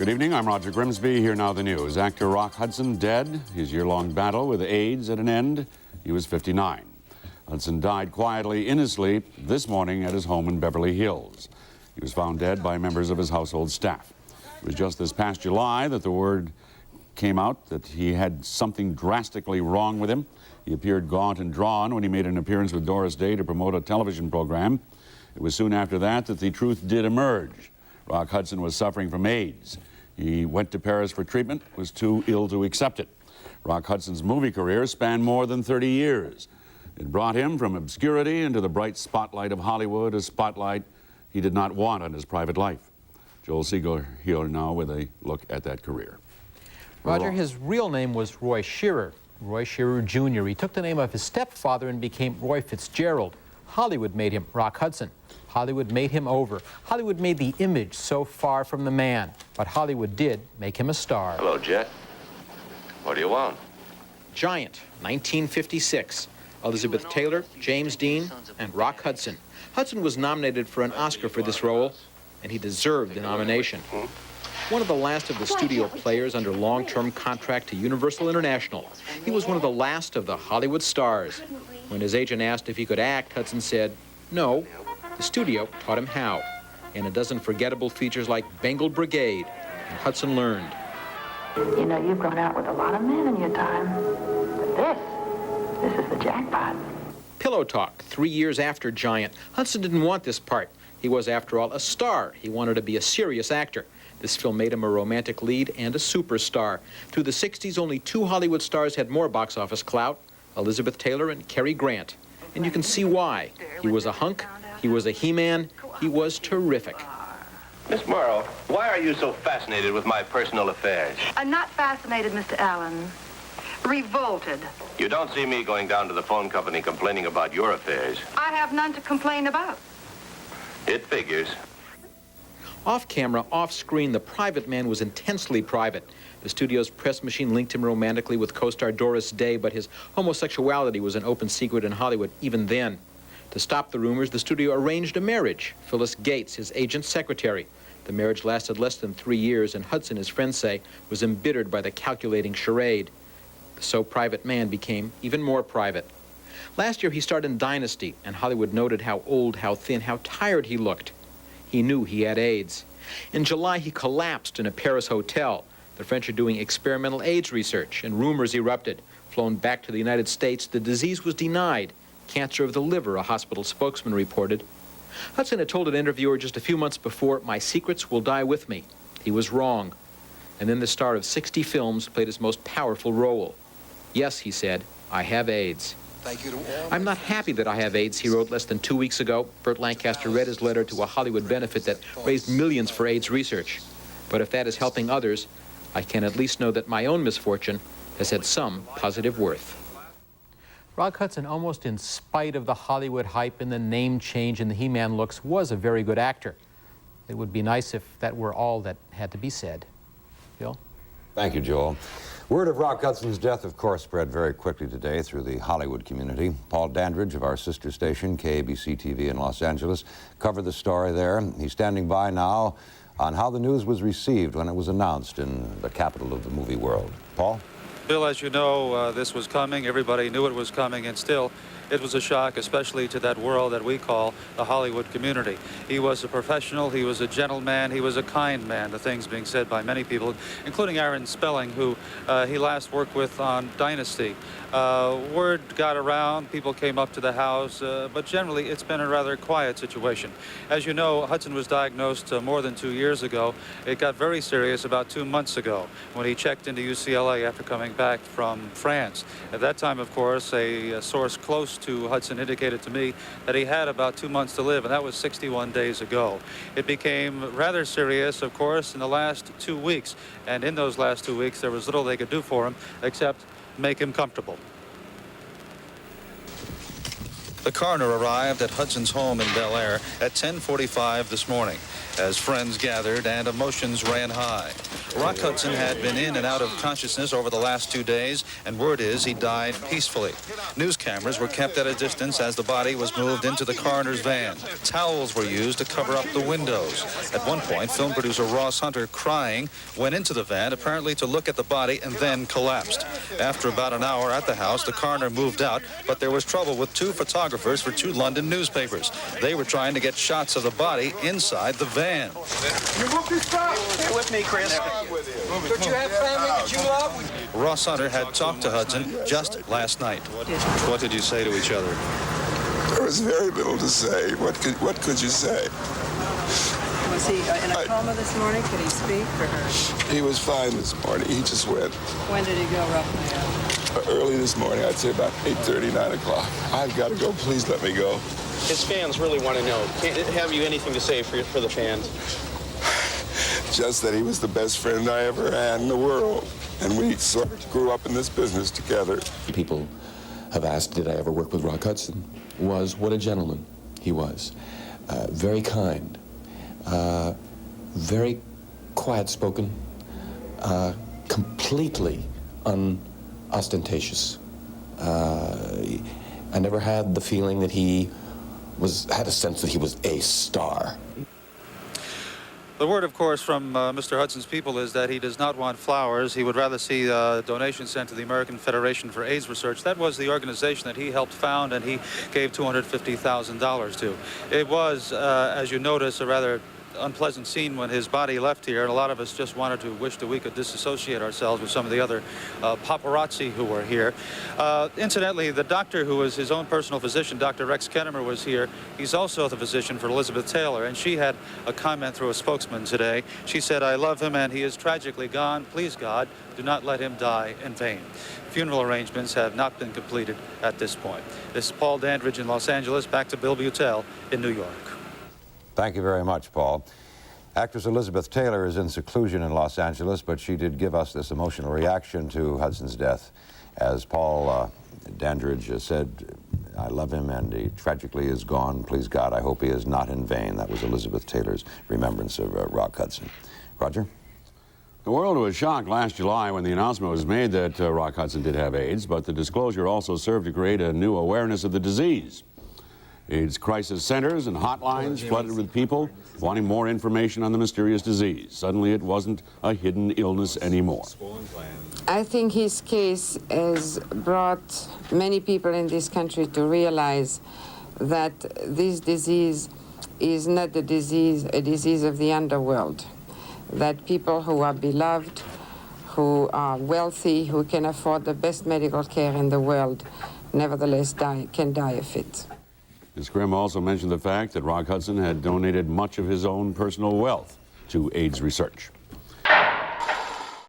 Good evening, I'm Roger Grimsby. Here now the news. Actor Rock Hudson dead, his year-long battle with AIDS at an end. He was 59. Hudson died quietly in his sleep this morning at his home in Beverly Hills. He was found dead by members of his household staff. It was just this past July that the word came out that he had something drastically wrong with him. He appeared gaunt and drawn when he made an appearance with Doris Day to promote a television program. It was soon after that that the truth did emerge. Rock Hudson was suffering from AIDS. He went to Paris for treatment, was too ill to accept it. Rock Hudson's movie career spanned more than 30 years. It brought him from obscurity into the bright spotlight of Hollywood, a spotlight he did not want on his private life. Joel Siegel here now with a look at that career. Roger, his real name was Roy Shearer Jr. He took the name of his stepfather and became Roy Fitzgerald. Hollywood made him Rock Hudson. Hollywood made him over. Hollywood made the image so far from the man. But Hollywood did make him a star. Hello, Jet. What do you want? Giant, 1956. Elizabeth Taylor, James Dean, and Rock Hudson. Hudson was nominated for an Oscar for this role, and he deserved the nomination. One of the last of the studio players under long-term contract to Universal International. He was one of the last of the Hollywood stars. When his agent asked if he could act, Hudson said, no. The studio taught him how. And a dozen forgettable features like Bengal Brigade, and Hudson learned. You know, you've gone out with a lot of men in your time. But this is the jackpot. Pillow Talk, 3 years after Giant. Hudson didn't want this part. He was, after all, a star. He wanted to be a serious actor. This film made him a romantic lead and a superstar. Through the 60s, only 2 Hollywood stars had more box office clout, Elizabeth Taylor and Cary Grant. And you can see why. He was a hunk, he was a He-Man, he was terrific. Miss Morrow, why are you so fascinated with my personal affairs? I'm not fascinated, Mr. Allen. Revolted. You don't see me going down to the phone company complaining about your affairs. I have none to complain about. It figures. Off camera, off screen, the private man was intensely private. The studio's press machine linked him romantically with co-star Doris Day, but his homosexuality was an open secret in Hollywood even then. To stop the rumors, the studio arranged a marriage. Phyllis Gates, his agent's secretary. The marriage lasted less than 3 years, and Hudson, his friends say, was embittered by the calculating charade. The so-private man became even more private. Last year, he starred in Dynasty, and Hollywood noted how old, how thin, how tired he looked. He knew he had AIDS. In July, he collapsed in a Paris hotel. The French are doing experimental AIDS research, and rumors erupted. Flown back to the United States, the disease was denied. Cancer of the liver, a hospital spokesman reported. Hudson had told an interviewer just a few months before, "My secrets will die with me." He was wrong. And then the star of 60 films played his most powerful role. "Yes," he said, "I have AIDS." Thank you to all. "I'm not happy that I have AIDS," he wrote less than 2 weeks ago. Burt Lancaster read his letter to a Hollywood benefit that raised millions for AIDS research. "But if that is helping others, I can at least know that my own misfortune has had some positive worth." Rock Hudson, almost in spite of the Hollywood hype and the name change and the He-Man looks, was a very good actor. It would be nice if that were all that had to be said. Bill? Thank you, Joel. Word of Rock Hudson's death, of course, spread very quickly today through the Hollywood community. Paul Dandridge of our sister station, KABC-TV in Los Angeles, covered the story there. He's standing by now on how the news was received when it was announced in the capital of the movie world. Paul? Bill, as you know, this was coming. Everybody knew it was coming, and still, it was a shock, especially to that world that we call the Hollywood community. He was a professional, he was a gentleman, he was a kind man, the things being said by many people, including Aaron Spelling, who he last worked with on Dynasty. Word got around, people came up to the house, but generally it's been a rather quiet situation. As you know, Hudson was diagnosed more than 2 years ago. It got very serious about 2 months ago when he checked into UCLA after coming back from France. At that time, of course, a source close to Hudson indicated to me that he had about 2 months to live, and that was 61 days ago. It became rather serious, of course, in the last 2 weeks, and in those last 2 weeks there was little they could do for him except make him comfortable. The coroner arrived at Hudson's home in Bel Air at 10:45 this morning as friends gathered and emotions ran high. Rock Hudson had been in and out of consciousness over the last 2 days, and word is he died peacefully. News cameras were kept at a distance as the body was moved into the coroner's van. Towels were used to cover up the windows. At one point, film producer Ross Hunter, crying, went into the van apparently to look at the body and then collapsed. After about an hour at the house, the coroner moved out, but there was trouble with 2 photographers for 2 London newspapers. They were trying to get shots of the body inside the van. Stay with me, Chris. Don't you have family that you love? Ross Hunter had talked to Hudson just last night. What did you say to each other? There was very little to say. What could you say? Was he in a coma this morning? Could he speak or her? He was fine this morning. He just went. When did he go roughly? Early this morning, I'd say about 8:30, 9 o'clock. I've got to go. Please let me go. His fans really want to know. Have you anything to say for the fans? Just that he was the best friend I ever had in the world. And we sort of grew up in this business together. People have asked, did I ever work with Rock Hudson? What a gentleman he was. Very kind, very quiet-spoken, completely unostentatious. I never had the feeling that he had a sense that he was a star. The word, of course, from Mr. Hudson's people is that he does not want flowers. He would rather see donations sent to the American Federation for AIDS Research. That was the organization that he helped found, and he gave $250,000 to. It was, as you notice, a rather unpleasant scene when his body left here, and a lot of us just wanted to wish that we could disassociate ourselves with some of the other paparazzi who were here. Incidentally, the doctor who was his own personal physician, Dr. Rex Kennemer, was here. He's also the physician for Elizabeth Taylor, and she had a comment through a spokesman today. She said, "I love him and he is tragically gone. Please, God, do not let him die in vain." Funeral arrangements have not been completed at this point. This is Paul Dandridge in Los Angeles. Back to Bill Butel in New York. Thank you very much, Paul. Actress Elizabeth Taylor is in seclusion in Los Angeles, but she did give us this emotional reaction to Hudson's death. As Paul Dandridge said, I love him and he tragically is gone. Please, God, I hope he is not in vain. That was Elizabeth Taylor's remembrance of Rock Hudson. Roger? The world was shocked last July when the announcement was made that Rock Hudson did have AIDS, but the disclosure also served to create a new awareness of the disease. AIDS crisis centers and hotlines flooded with people wanting more information on the mysterious disease. Suddenly it wasn't a hidden illness anymore. I think his case has brought many people in this country to realize that this disease is not a disease of the underworld. That people who are beloved, who are wealthy, who can afford the best medical care in the world, nevertheless can die of it. Ms. Grimm also mentioned the fact that Rock Hudson had donated much of his own personal wealth to AIDS research.